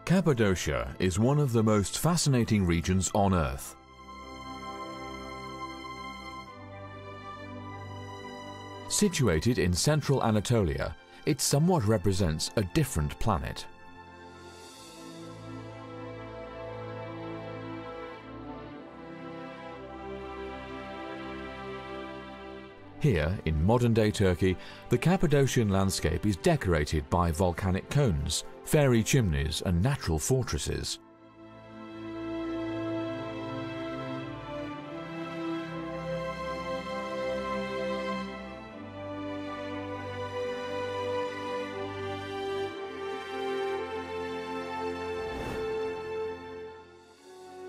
Cappadocia is one of the most fascinating regions on Earth. Situated in central Anatolia, it somewhat represents a different planet. Here, in modern-day Turkey, the Cappadocian landscape is decorated by volcanic cones, fairy chimneys and natural fortresses.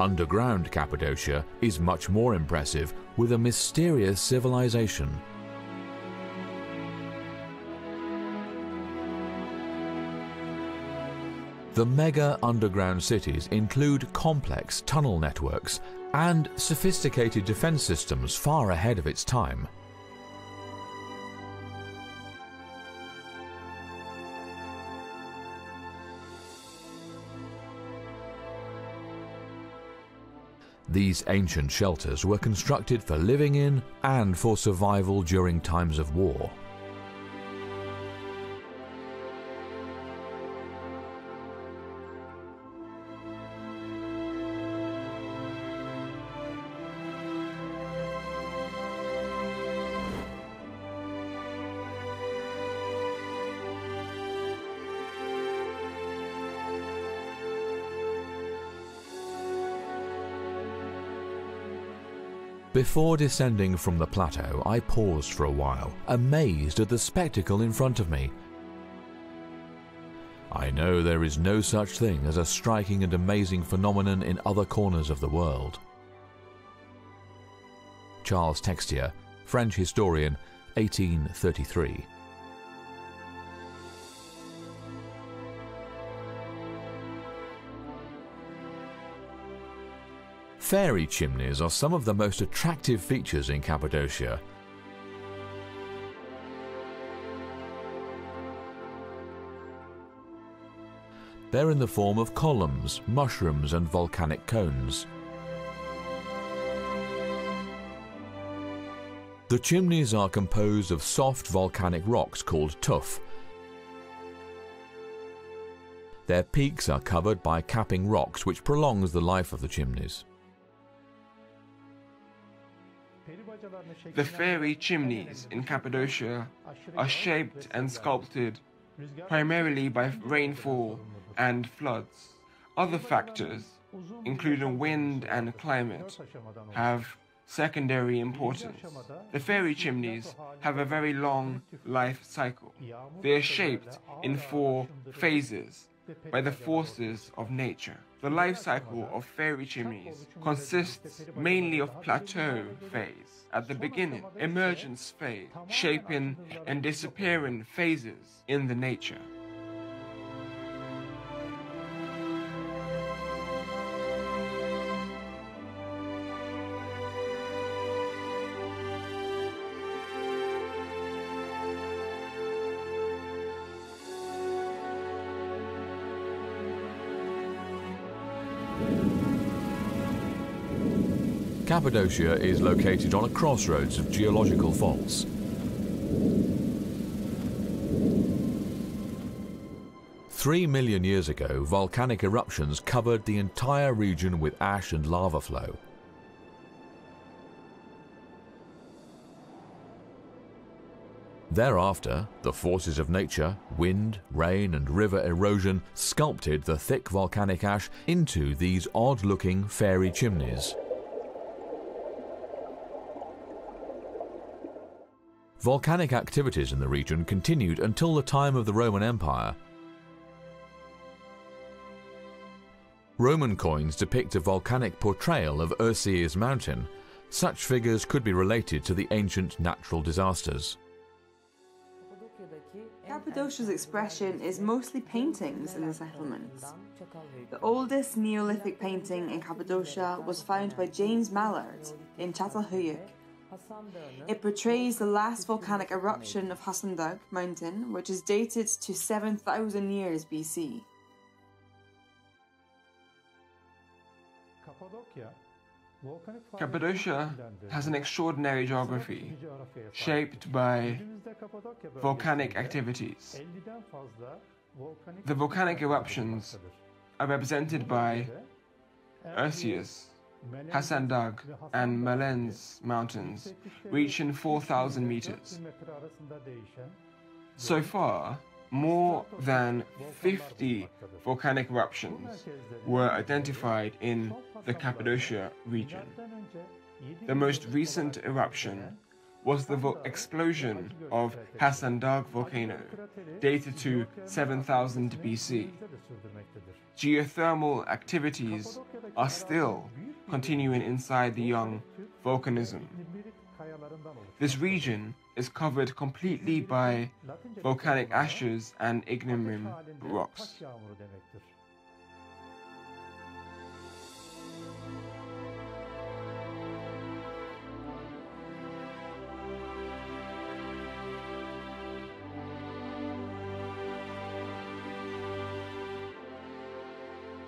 Underground Cappadocia is much more impressive, with a mysterious civilization. The mega underground cities include complex tunnel networks and sophisticated defense systems far ahead of its time. These ancient shelters were constructed for living in and for survival during times of war. Before descending from the plateau, I paused for a while, amazed at the spectacle in front of me. I know there is no such thing as a striking and amazing phenomenon in other corners of the world. Charles Texier, French historian, 1833. Fairy chimneys are some of the most attractive features in Cappadocia. They're in the form of columns, mushrooms and volcanic cones. The chimneys are composed of soft volcanic rocks called tuff. Their peaks are covered by capping rocks, which prolongs the life of the chimneys. The fairy chimneys in Cappadocia are shaped and sculpted primarily by rainfall and floods. Other factors, including wind and climate, have secondary importance. The fairy chimneys have a very long life cycle. They are shaped in 4 phases by the forces of nature. The life cycle of fairy chimneys consists mainly of plateau phase at the beginning, emergence phase, shaping and disappearing phases in the nature. Cappadocia is located on a crossroads of geological faults. Three million years ago, volcanic eruptions covered the entire region with ash and lava flow. Thereafter, the forces of nature, wind, rain and river erosion, sculpted the thick volcanic ash into these odd-looking fairy chimneys. Volcanic activities in the region continued until the time of the Roman Empire. Roman coins depict a volcanic portrayal of Erciyes mountain. Such figures could be related to the ancient natural disasters. Cappadocia's expression is mostly paintings in the settlements. The oldest Neolithic painting in Cappadocia was found by James Mallard in Çatalhöyük. It portrays the last volcanic eruption of Hasandağ mountain, which is dated to 7,000 years BC. Cappadocia has an extraordinary geography, shaped by volcanic activities. The volcanic eruptions are represented by Erciyes, Hasandag, and Malens mountains, reaching 4,000 meters. So far, more than 50 volcanic eruptions were identified in the Cappadocia region. The most recent eruption was the explosion of Hasandag volcano, dated to 7000 BC. Geothermal activities are still continuing inside the young volcanism. This region is covered completely by volcanic ashes and igneous rocks.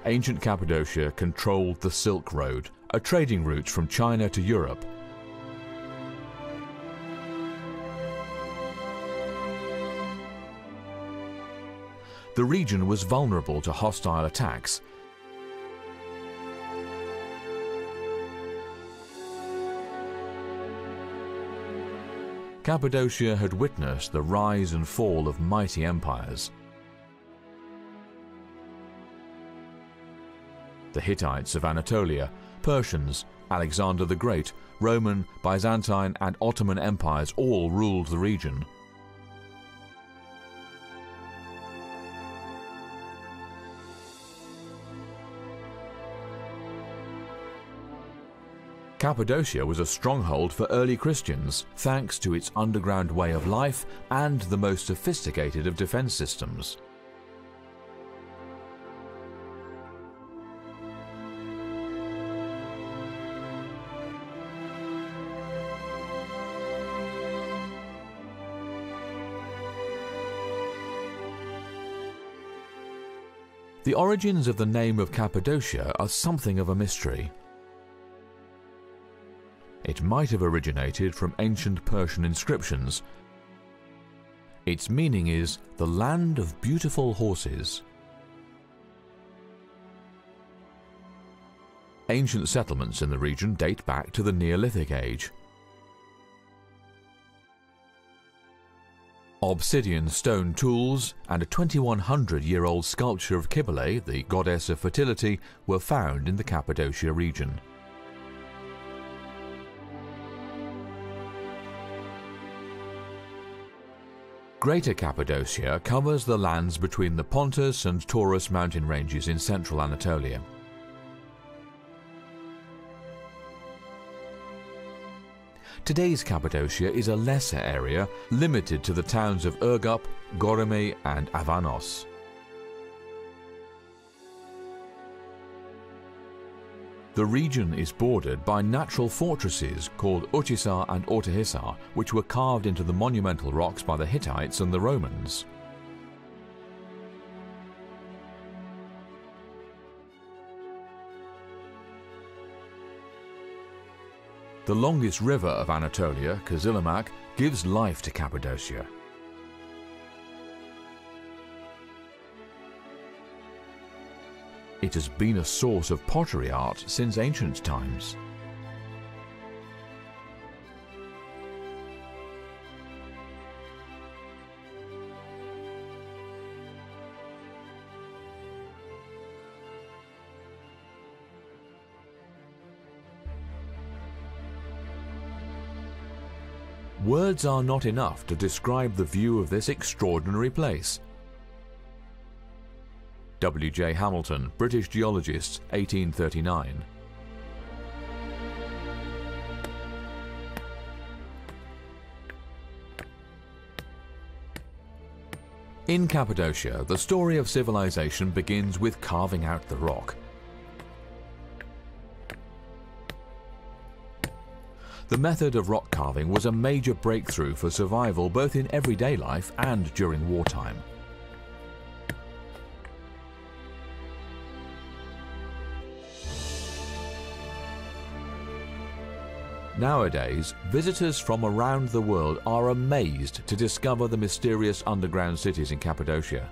Ancient Cappadocia controlled the Silk Road, a trading route from China to Europe. The region was vulnerable to hostile attacks. Cappadocia had witnessed the rise and fall of mighty empires. The Hittites of Anatolia, Persians, Alexander the Great, Roman, Byzantine and Ottoman empires all ruled the region. Cappadocia was a stronghold for early Christians, thanks to its underground way of life and the most sophisticated of defense systems. The origins of the name of Cappadocia are something of a mystery. It might have originated from ancient Persian inscriptions. Its meaning is the land of beautiful horses. Ancient settlements in the region date back to the Neolithic age. Obsidian stone tools and a 2100-year-old sculpture of Cybele, the goddess of fertility, were found in the Cappadocia region. Greater Cappadocia covers the lands between the Pontus and Taurus mountain ranges in central Anatolia. Today's Cappadocia is a lesser area, limited to the towns of Ürgüp, Göreme and Avanos. The region is bordered by natural fortresses called Uçhisar and Ortahisar, which were carved into the monumental rocks by the Hittites and the Romans. The longest river of Anatolia, Kızılırmak, gives life to Cappadocia. It has been a source of pottery art since ancient times. Words are not enough to describe the view of this extraordinary place. W.J. Hamilton, British geologist, 1839. In Cappadocia, the story of civilization begins with carving out the rock. The method of rock carving was a major breakthrough for survival both in everyday life and during wartime. Nowadays, visitors from around the world are amazed to discover the mysterious underground cities in Cappadocia.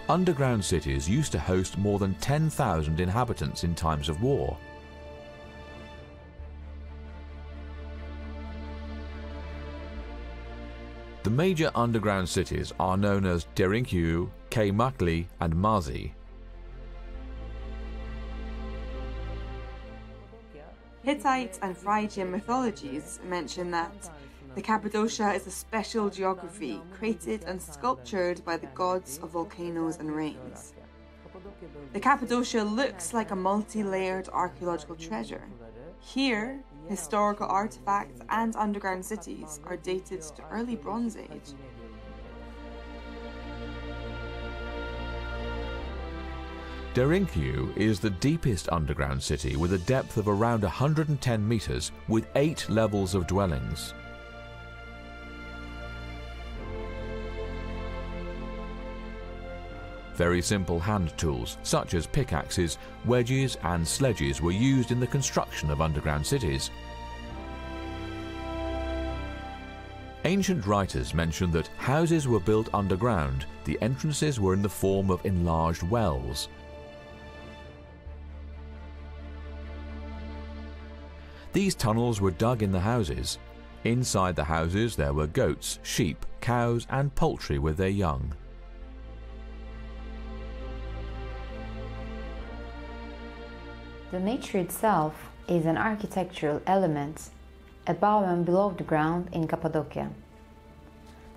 Underground cities used to host more than 10,000 inhabitants in times of war. The major underground cities are known as Derinkiu, Kaymakli and Mazi. Hittite and Phrygian mythologies mention that the Cappadocia is a special geography created and sculptured by the gods of volcanoes and rains. The Cappadocia looks like a multi-layered archaeological treasure. Here, historical artifacts and underground cities are dated to early Bronze Age. Derinkiu is the deepest underground city with a depth of around 110 meters with 8 levels of dwellings. Very simple hand tools, such as pickaxes, wedges and sledges, were used in the construction of underground cities. Ancient writers mention that houses were built underground. The entrances were in the form of enlarged wells. These tunnels were dug in the houses. Inside the houses there were goats, sheep, cows and poultry with their young. The nature itself is an architectural element above and below the ground in Cappadocia.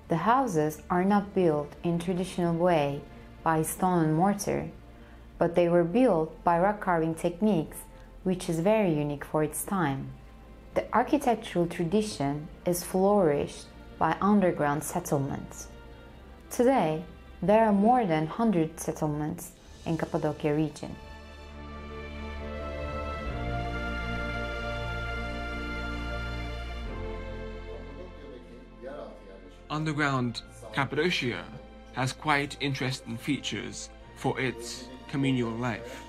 The houses are not built in traditional way by stone and mortar, but they were built by rock carving techniques, which is very unique for its time. The architectural tradition is flourished by underground settlements. Today, there are more than 100 settlements in Cappadocia region. Underground Cappadocia has quite interesting features for its communal life.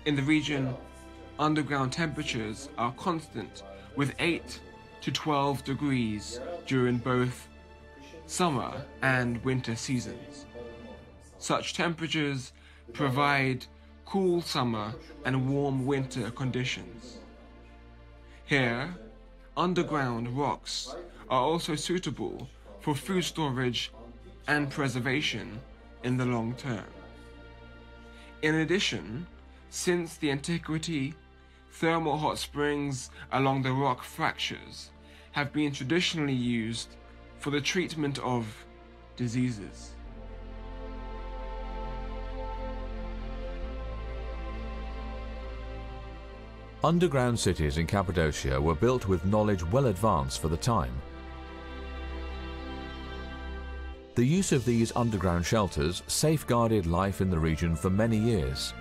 In the region, underground temperatures are constant with 8 to 12 degrees during both summer and winter seasons. Such temperatures provide cool summer and warm winter conditions. Here, underground rocks are also suitable for food storage and preservation in the long term. In addition, since the antiquity, thermal hot springs along the rock fractures have been traditionally used for the treatment of diseases. Underground cities in Cappadocia were built with knowledge well advanced for the time. The use of these underground shelters safeguarded life in the region for many years.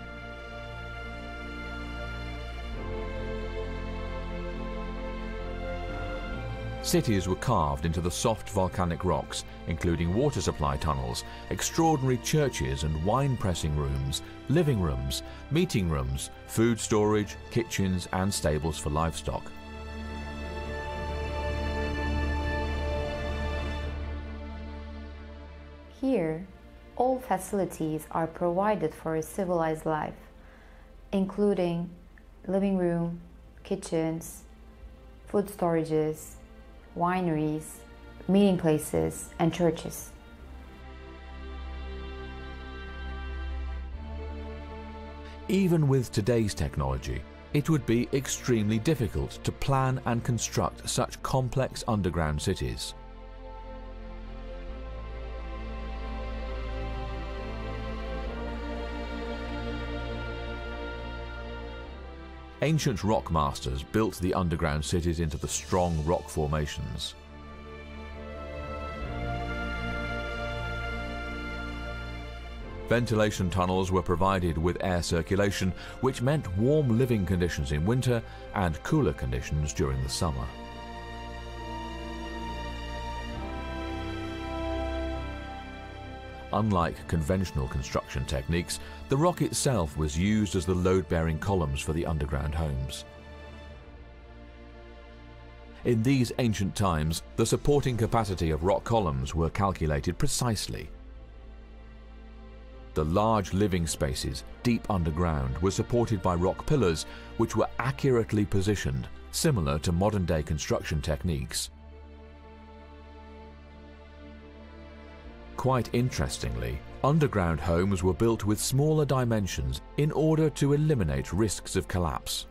Cities were carved into the soft volcanic rocks, including water supply tunnels, extraordinary churches and wine pressing rooms, living rooms, meeting rooms, food storage, kitchens and stables for livestock. Here, all facilities are provided for a civilized life, including living room, kitchens, food storages, wineries, meeting places, and churches. Even with today's technology, it would be extremely difficult to plan and construct such complex underground cities. Ancient rock masters built the underground cities into the strong rock formations. Ventilation tunnels were provided with air circulation, which meant warm living conditions in winter and cooler conditions during the summer. Unlike conventional construction techniques, the rock itself was used as the load-bearing columns for the underground homes. In these ancient times, the supporting capacity of rock columns were calculated precisely. The large living spaces deep underground were supported by rock pillars which were accurately positioned, similar to modern-day construction techniques. Quite interestingly, underground homes were built with smaller dimensions in order to eliminate risks of collapse.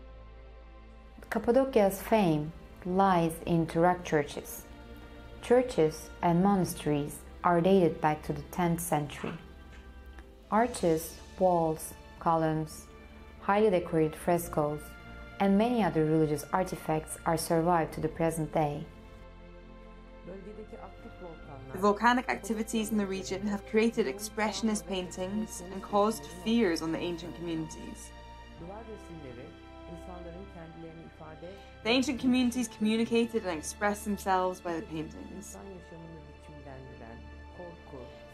Cappadocia's fame lies in rock churches. Churches and monasteries are dated back to the 10th century. Arches, walls, columns, highly decorated frescoes, and many other religious artifacts are survived to the present day. The volcanic activities in the region have created expressionist paintings and caused fears on the ancient communities. The ancient communities communicated and expressed themselves by the paintings.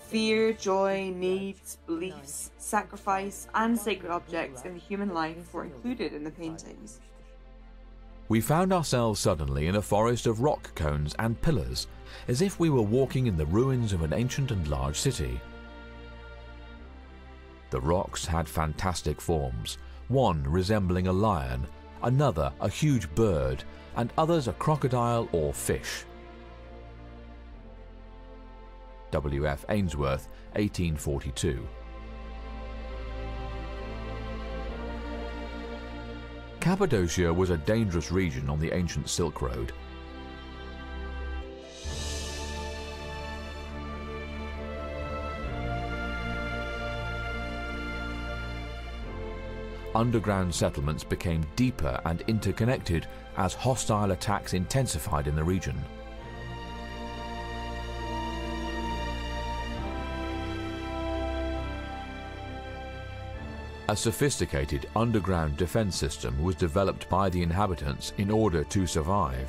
Fear, joy, needs, beliefs, sacrifice, and sacred objects in the human life were included in the paintings. We found ourselves suddenly in a forest of rock cones and pillars, as if we were walking in the ruins of an ancient and large city. The rocks had fantastic forms, one resembling a lion, another a huge bird, and others a crocodile or fish. W.F. Ainsworth, 1842. Cappadocia was a dangerous region on the ancient Silk Road. Underground settlements became deeper and interconnected as hostile attacks intensified in the region. A sophisticated underground defense system was developed by the inhabitants in order to survive.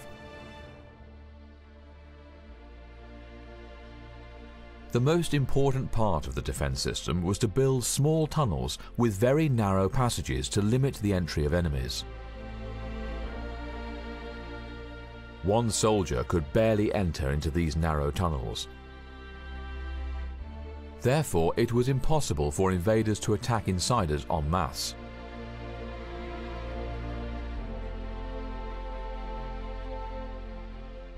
The most important part of the defense system was to build small tunnels with very narrow passages to limit the entry of enemies. One soldier could barely enter into these narrow tunnels. Therefore, it was impossible for invaders to attack insiders en masse.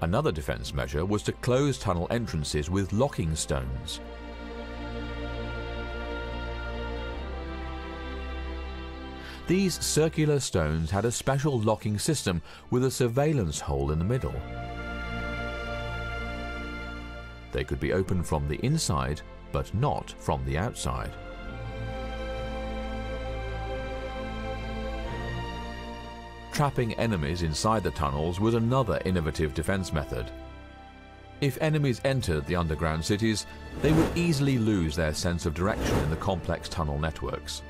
Another defense measure was to close tunnel entrances with locking stones. These circular stones had a special locking system with a surveillance hole in the middle. They could be opened from the inside, but not from the outside. Trapping enemies inside the tunnels was another innovative defense method. If enemies entered the underground cities, they would easily lose their sense of direction in the complex tunnel networks.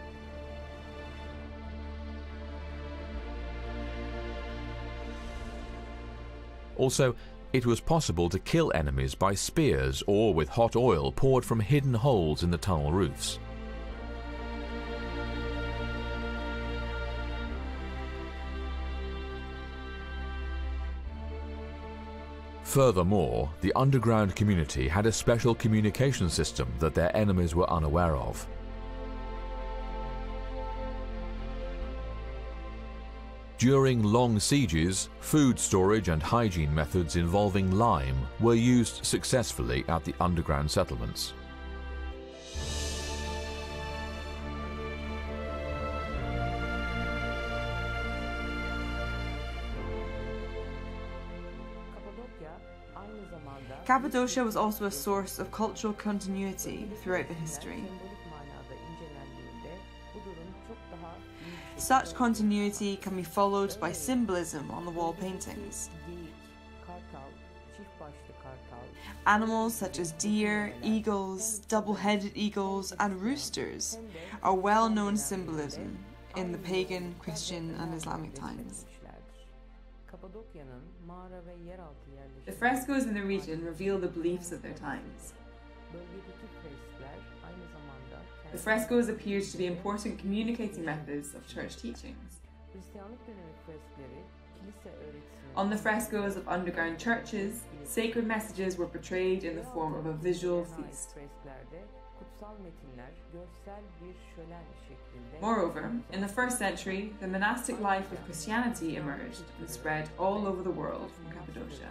Also, it was possible to kill enemies by spears or with hot oil poured from hidden holes in the tunnel roofs. Furthermore, the underground community had a special communication system that their enemies were unaware of. During long sieges, food storage and hygiene methods involving lime were used successfully at the underground settlements. Cappadocia was also a source of cultural continuity throughout the history. Such continuity can be followed by symbolism on the wall paintings. Animals such as deer, eagles, double-headed eagles, and roosters are well-known symbolism in the pagan, Christian, and Islamic times. The frescoes in the region reveal the beliefs of their times. The frescoes appeared to be important communicating methods of church teachings. On the frescoes of underground churches, sacred messages were portrayed in the form of a visual feast. Moreover, in the 1st century, the monastic life of Christianity emerged and spread all over the world from Cappadocia.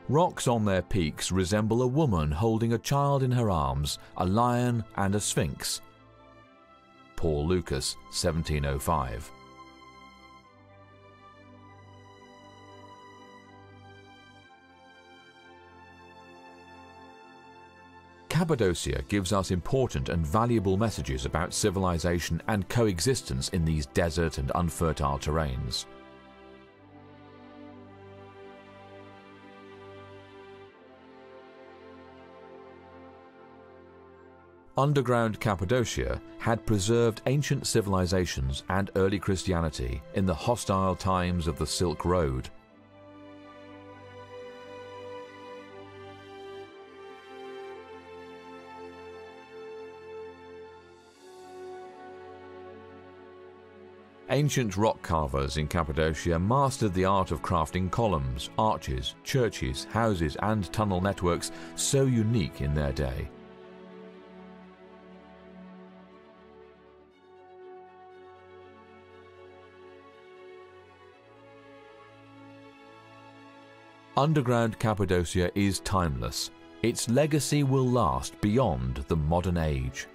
Rocks on their peaks resemble a woman holding a child in her arms, a lion and a sphinx. Paul Lucas, 1705. Cappadocia gives us important and valuable messages about civilization and coexistence in these desert and unfertile terrains. Underground Cappadocia had preserved ancient civilizations and early Christianity in the hostile times of the Silk Road. Ancient rock carvers in Cappadocia mastered the art of crafting columns, arches, churches, houses, and tunnel networks so unique in their day. Underground Cappadocia is timeless. Its legacy will last beyond the modern age.